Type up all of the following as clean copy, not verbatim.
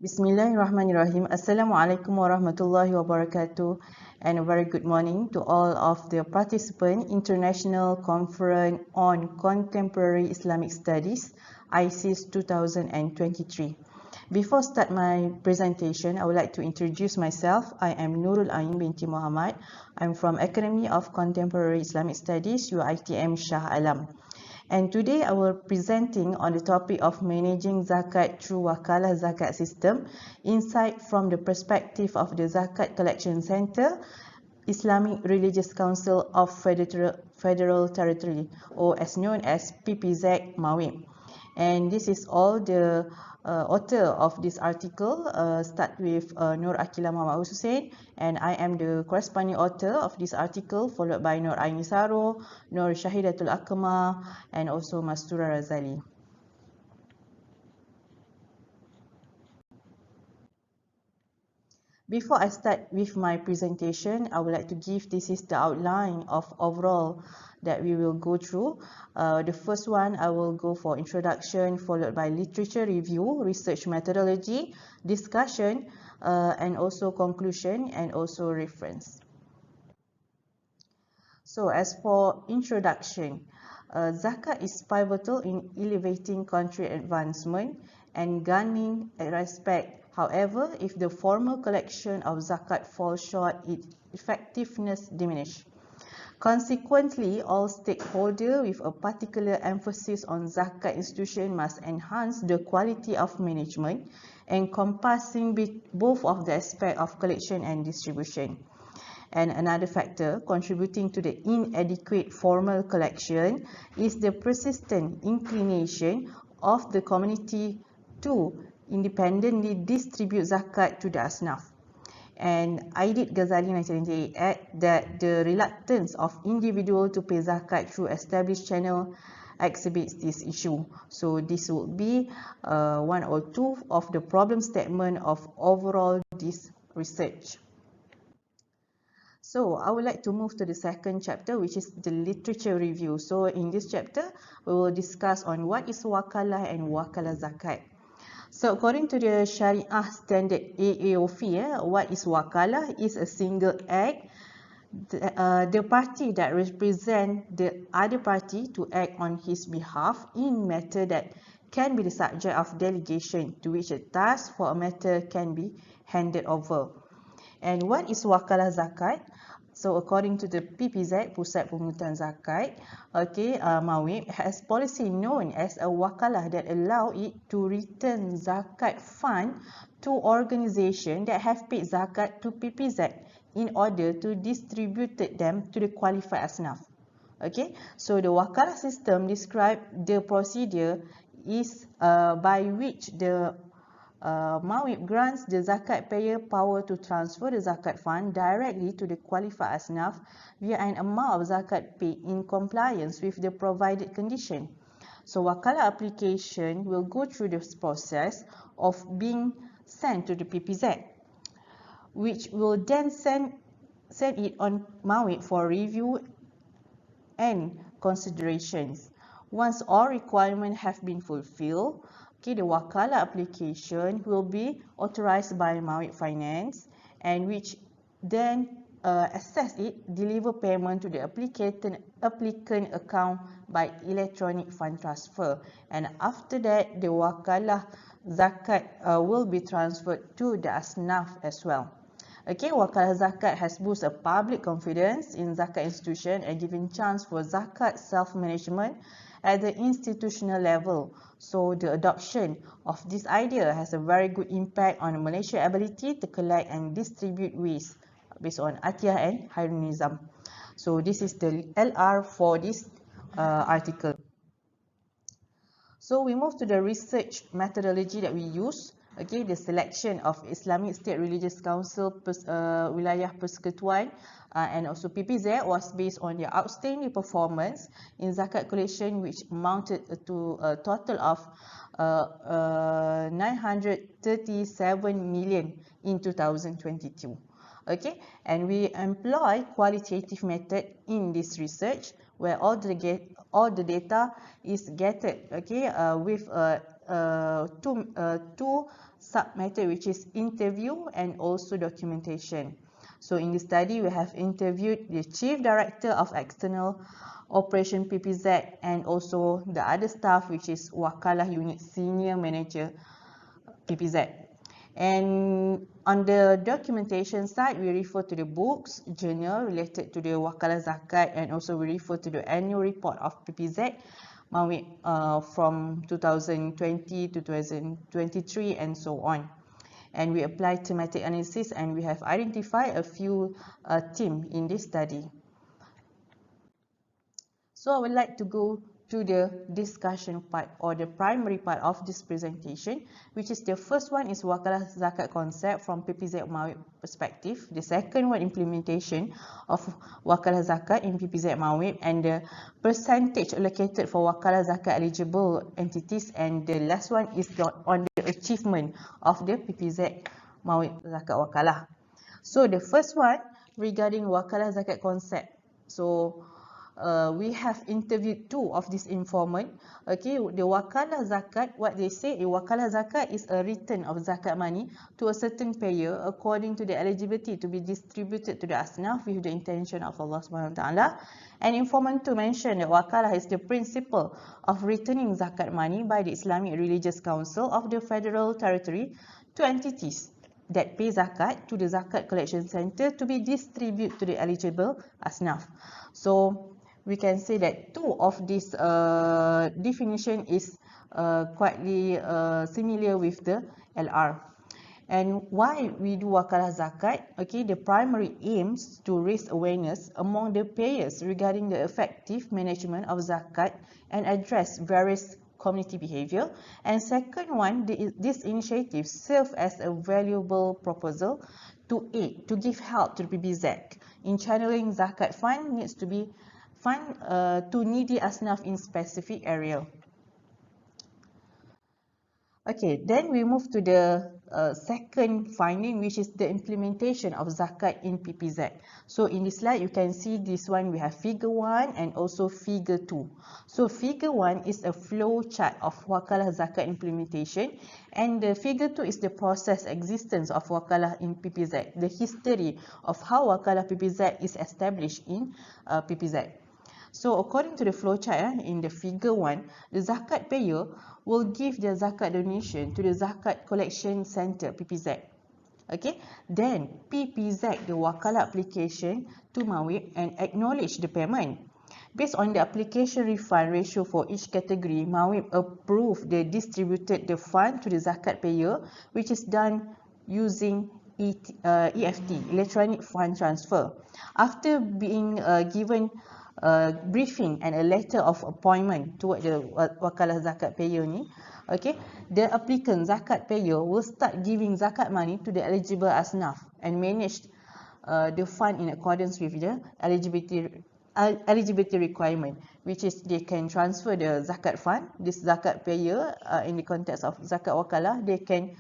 Bismillahirrahmanirrahim. Assalamualaikum warahmatullahi wabarakatuh, and a very good morning to all of the participants International Conference on Contemporary Islamic Studies ICIS 2023. Before start my presentation, I would like to introduce myself. I am NURUL'AIN binti Muhammad. I'm from Academy of Contemporary Islamic Studies UiTM Shah Alam. And today I will presenting on the topic of managing zakat through Wakalah zakat system, insight from the perspective of the Zakat Collection Center, Islamic Religious Council of Federal Territory, or as known as PPZ-MAIWP. And this is all the author of this article. Start with Nur Akila Muhammad Hussein, and I am the corresponding author of this article, followed by Nur Aini Saro, Nur Shahidatul Akma, and also Mastura Razali. Before I start with my presentation, I would like to give this is the outline of overall that we will go through. The first one, I will go for introduction, followed by literature review, research methodology, discussion, and also conclusion, and also reference. So as for introduction, zakat is pivotal in elevating country advancement and gaining respect. However, if the formal collection of zakat falls short, its effectiveness diminishes. Consequently, all stakeholders with a particular emphasis on zakat institution must enhance the quality of management, encompassing both of the aspects of collection and distribution. And another factor contributing to the inadequate formal collection is the persistent inclination of the community to independently distribute zakat to the asnaf. And Aidit Ghazali 1998 add that the reluctance of individual to pay zakat through established channel exhibits this issue. So this would be one or two of the problem statement of overall this research. So I would like to move to the second chapter, which is the literature review. So in this chapter, we will discuss on what is Wakalah and Wakalah zakat. So according to the Sharia standard AAOF, what is Wakalah is a single act. The party that represents the other party to act on his behalf in matter that can be the subject of delegation, to which a task for a matter can be handed over. And what is Wakalah zakat? So according to the PPZ, Pusat Pemungutan Zakat, MAIWP has policy known as a wakalah that allow it to return zakat fund to organization that have paid zakat to PPZ in order to distribute them to the qualified asnaf. Okay, so the wakalah system describe the procedure is by which the MAIWP grants the zakat payer power to transfer the zakat fund directly to the qualified asnaf via an amount of zakat paid in compliance with the provided condition. So wakalah application will go through this process of being sent to the PPZ, which will then send it on MAIWP for review and considerations. Once all requirements have been fulfilled, the Wakalah application will be authorized by MAIWP Finance, and which then assess it, deliver payment to the applicant account by electronic fund transfer. And after that, the Wakalah zakat will be transferred to the asnaf as well. Okay, Wakalah zakat has boosted public confidence in zakat institution and given chance for zakat self-management at the institutional level. So the adoption of this idea has a very good impact on Malaysia's ability to collect and distribute waste based on Atiyah and Hairunism. So this is the LR for this article. So we move to the research methodology that we use. Okay, the selection of Islamic State Religious Council Wilayah Persekutuan and also PPZ was based on their outstanding performance in zakat collection, which amounted to a total of 937 million in 2022. Okay, and we employ qualitative method in this research where all the data is gathered, okay, with two sub-matter, which is interview and also documentation. So in this study, we have interviewed the Chief Director of External Operation PPZ and also the other staff, which is Wakalah Unit Senior Manager PPZ. And on the documentation side, we refer to the books, journal related to the Wakalah Zakat, and also we refer to the annual report of PPZ-MAIWP from 2020 to 2023 and so on. And we apply thematic analysis, and we have identified a few themes in this study. So I would like to go to the discussion part or the primary part of this presentation, which is the first one is Wakalah Zakat concept from PPZ-MAIWP perspective. The second one, implementation of Wakalah Zakat in PPZ-MAIWP, and the percentage allocated for Wakalah Zakat eligible entities, and the last one is on the achievement of the PPZ-MAIWP Zakat Wakalah. So the first one regarding Wakalah Zakat concept. So we have interviewed two of these informant. Okay, the Wakalah Zakat, what they say, a Wakalah Zakat is a return of zakat money to a certain payer according to the eligibility to be distributed to the asnaf with the intention of Allah Subhanahu Wa Taala. And informant to mention that Wakalah is the principle of returning zakat money by the Islamic Religious Council of the Federal Territory to entities that pay zakat to the zakat collection center to be distributed to the eligible asnaf. So we can say that two of this definition is quite similar with the LR. And why we do Wakalah Zakat? Okay, the primary aims to raise awareness among the payers regarding the effective management of zakat and address various community behavior. And second one, this initiative serves as a valuable proposal to aid, to give help to the PPZ in channeling zakat fund needs to be fund to needy asnaf in specific area. Okay, then we move to the second finding, which is the implementation of zakat in PPZ. So in this slide, you can see this one, we have figure 1 and also figure 2. So figure 1 is a flow chart of Wakalah Zakat implementation, and the figure 2 is the process existence of Wakalah in PPZ, the history of how Wakalah PPZ is established in PPZ. So according to the flow chart in the figure 1, the zakat payer will give their zakat donation to the zakat collection center PPZ. Okay, then PPZ the Wakalah application to MAIWP and acknowledge the payment. Based on the application refund ratio for each category, MAIWP approve the distributed the fund to the zakat payer, which is done using EFT, electronic fund transfer. After being given briefing and a letter of appointment toward the Wakalah Zakat payer ni, okay, the applicant zakat payer will start giving zakat money to the eligible asnaf and manage the fund in accordance with the eligibility requirement, which is they can transfer the zakat fund, this zakat payer in the context of zakat wakalah, they can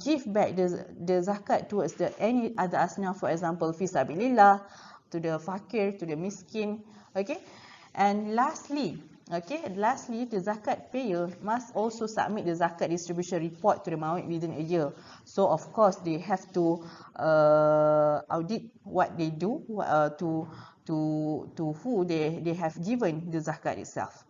give back the zakat towards the any other asnaf, for example, fisabilillah, to the fakir, to the miskin. Okay, and lastly, the zakat payer must also submit the zakat distribution report to the MAIWP within a year. So of course they have to audit what they do to who they have given the zakat itself.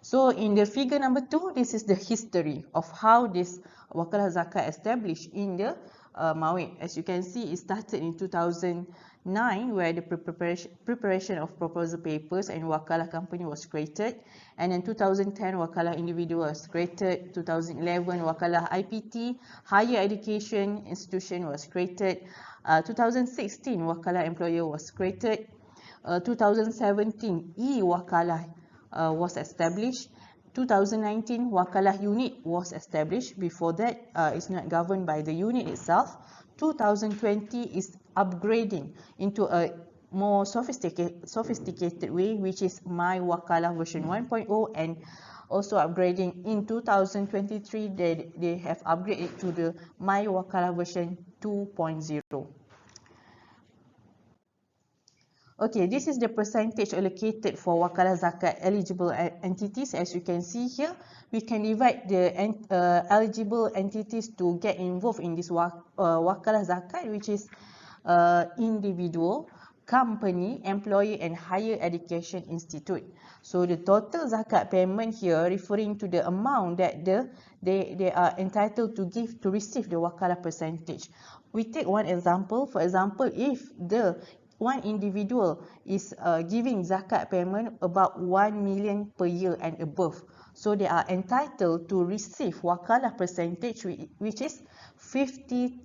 So in the figure number 2, this is the history of how this Wakalah Zakat established in the MAIWP. As you can see, it started in 2009, where the preparation of proposal papers and Wakalah company was created. And in 2010, Wakalah individual was created. 2011, Wakalah IPT, higher education institution was created. 2016, Wakalah employer was created. 2017, E-Wakalah was established. 2019, Wakalah unit was established. Before that, it's not governed by the unit itself. 2020 is upgrading into a more sophisticated way, which is My Wakalah version 1.0, and also upgrading in 2023, they have upgraded to the My Wakalah version 2.0. Okay, this is the percentage allocated for Wakalah Zakat eligible entities. As you can see here, we can divide the eligible entities to get involved in this Wakalah Zakat, which is individual, company, employer and higher education institute. So the total zakat payment here referring to the amount that they are entitled to give to receive the wakalah percentage. We take one example. For example, if the one individual is giving zakat payment about 1 million per year and above, so they are entitled to receive wakalah percentage which is 50%.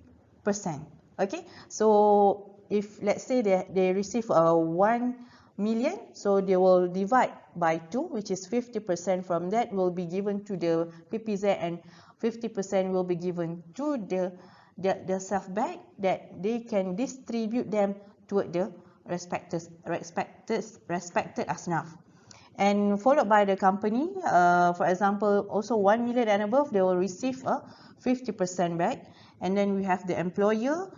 Okay, so if let's say they receive 1 million, so they will divide by 2, which is 50%. From that will be given to the PPZ and 50% will be given to the self-back, that they can distribute them toward the respected asnaf. And followed by the company, for example, also 1 million and above, they will receive a 50% back. And then we have the employer,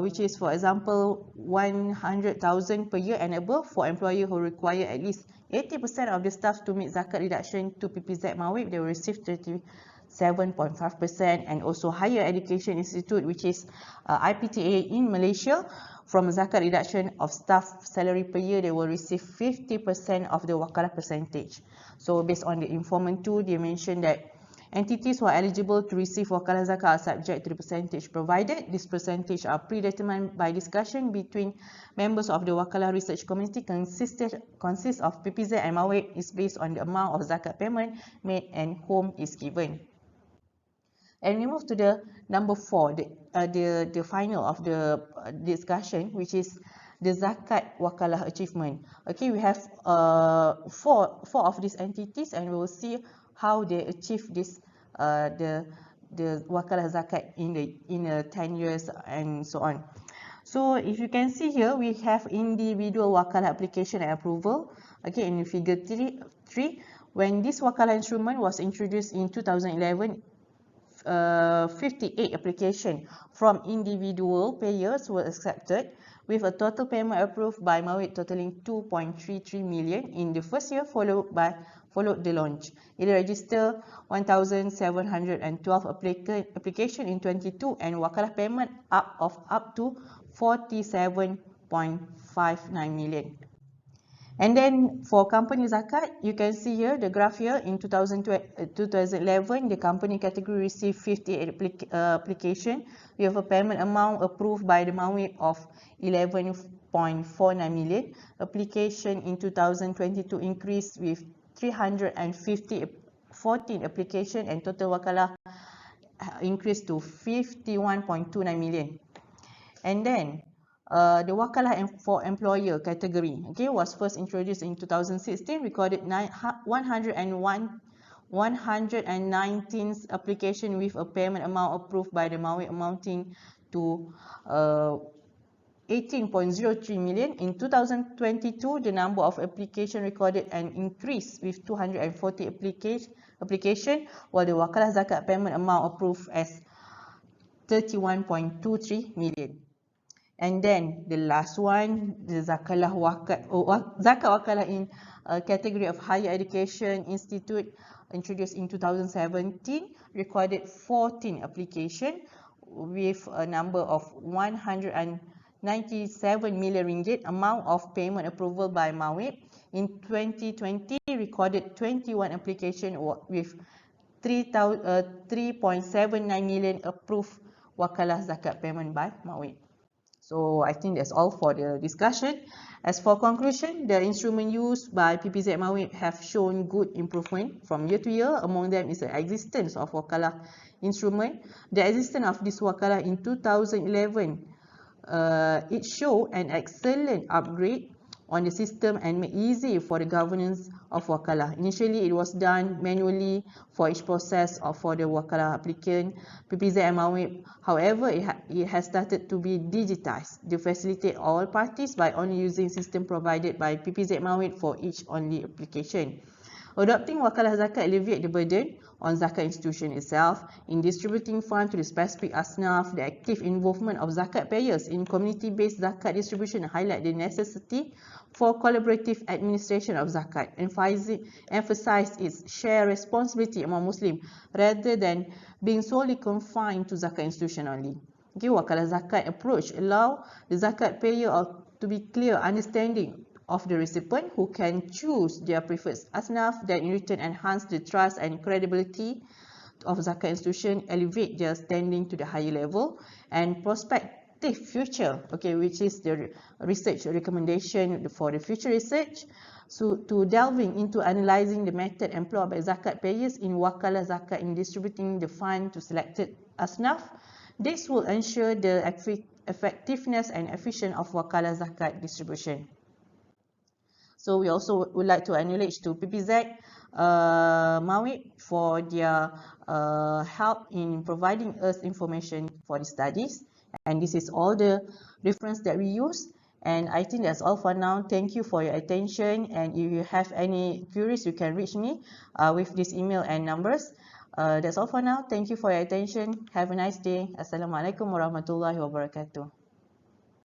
which is, for example, 100,000 per year and above. For employer who require at least 80% of the staff to meet zakat reduction to PPZ-MAIWP, they will receive 37.5%. And also higher education institute, which is IPTA in Malaysia, from zakat reduction of staff salary per year, they will receive 50% of the wakalah percentage. So based on the informant 2, they mentioned that entities who are eligible to receive wakalah zakat are subject to the percentage provided. This percentage are predetermined by discussion between members of the Wakalah Research Committee, consists of PPZ and MAIWP, is based on the amount of zakat payment made and whom is given. And we move to the number 4, the final of the discussion, which is the zakat wakalah achievement. Okay, we have four of these entities, and we will see how they achieve this the wakalah zakat in the 10 years and so on. So if you can see here, we have individual wakalah application and approval. Okay, in figure 3, when this wakalah instrument was introduced in 2011, 58 applications from individual payers were accepted, with a total payment approved by MAIWP totaling 2.33 million in the first year, followed the launch. It registered 1,712 application in 22, and wakalah payment up to 47.59 million. And then for company zakat, you can see here the graph here. In 2011, the company category received 58 application with a payment amount approved by the MAIWP of 11.49 million. Application in 2022 increased with 314 application, and total wakalah increased to 51.29 million. And then the wakalah for employer category, okay, was first introduced in 2016, recorded 119 application with a payment amount approved by the MAIWP amounting to 18.03 million. In 2022, the number of application recorded an increase with 240 application, while the wakalah zakat payment amount approved as 31.23 million. And then the last one, the zakat wakalah in category of higher education institute, introduced in 2017, recorded 14 application with a number of 197 million ringgit amount of payment approval by MAIWP. In 2020, recorded 21 application with 3.79 million approved wakalah zakat payment by MAIWP. So I think that's all for the discussion. As for conclusion, the instrument used by PPZ-MAIWP have shown good improvement from year to year. Among them is the existence of wakalah instrument. The existence of this wakalah in 2011, it showed an excellent upgrade on the system and made easy for the governance of wakalah. Initially, it was done manually for each process or for the wakalah applicant, PPZ-MAIWP. However, it has started to be digitized to facilitate all parties by only using system provided by PPZ-MAIWP for each only application. Adopting wakalah zakat alleviate the burden on zakat institution itself in distributing funds to the specific asnaf. The active involvement of zakat payers in community-based zakat distribution highlight the necessity for collaborative administration of zakat, emphasize its shared responsibility among Muslims rather than being solely confined to zakat institution only. Okay, wakalah zakat approach allow the zakat payer to be clear understanding of the recipient who can choose their preferred asnaf that in return enhance the trust and credibility of zakat institution, elevate their standing to the higher level, and prospective future, okay, which is the research recommendation for the future research. So to delving into analyzing the method employed by zakat payers in wakalah zakat in distributing the fund to selected asnaf. This will ensure the effectiveness and efficiency of wakalah zakat distribution. So we also would like to acknowledge to PPZ-MAIWP for their help in providing us information for the studies. And this is all the reference that we use. And I think that's all for now. Thank you for your attention. And if you have any queries, you can reach me with this email and numbers. That's all for now. Thank you for your attention. Have a nice day. Assalamualaikum warahmatullahi wabarakatuh.